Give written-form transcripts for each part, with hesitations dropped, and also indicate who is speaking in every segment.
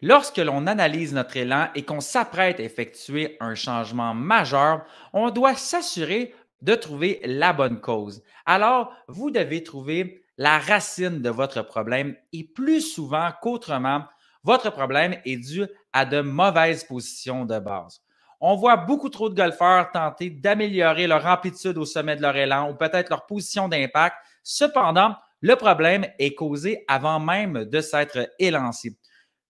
Speaker 1: Lorsque l'on analyse notre élan et qu'on s'apprête à effectuer un changement majeur, on doit s'assurer de trouver la bonne cause. Alors, vous devez trouver la racine de votre problème et plus souvent qu'autrement, votre problème est dû à de mauvaises positions de base. On voit beaucoup trop de golfeurs tenter d'améliorer leur amplitude au sommet de leur élan ou peut-être leur position d'impact. Cependant, le problème est causé avant même de s'être élancé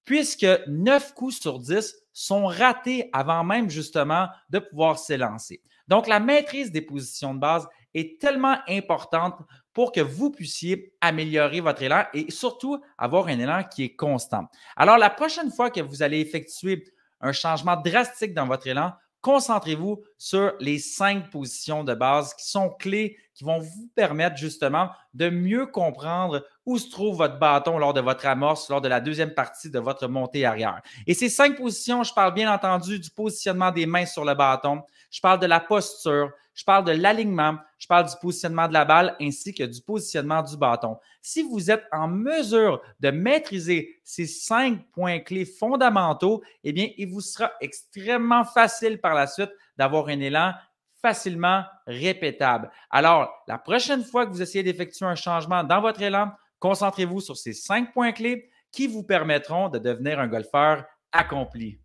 Speaker 1: puisque 9 coups sur 10 sont ratés avant même justement de pouvoir s'élancer. Donc, la maîtrise des positions de base est tellement importante pour que vous puissiez améliorer votre élan et surtout avoir un élan qui est constant. Alors, la prochaine fois que vous allez effectuer un changement drastique dans votre élan, concentrez-vous sur les 5 positions de base qui sont clés, qui vont vous permettre justement de mieux comprendre où se trouve votre bâton lors de votre amorce, lors de la deuxième partie de votre montée arrière. Et ces 5 positions, je parle bien entendu du positionnement des mains sur le bâton, je parle de la posture, je parle de l'alignement, je parle du positionnement de la balle ainsi que du positionnement du bâton. Si vous êtes en mesure de maîtriser ces 5 points clés fondamentaux, eh bien, il vous sera extrêmement facile par la suite d'avoir un élan facilement répétable. Alors, la prochaine fois que vous essayez d'effectuer un changement dans votre élan, concentrez-vous sur ces 5 points clés qui vous permettront de devenir un golfeur accompli.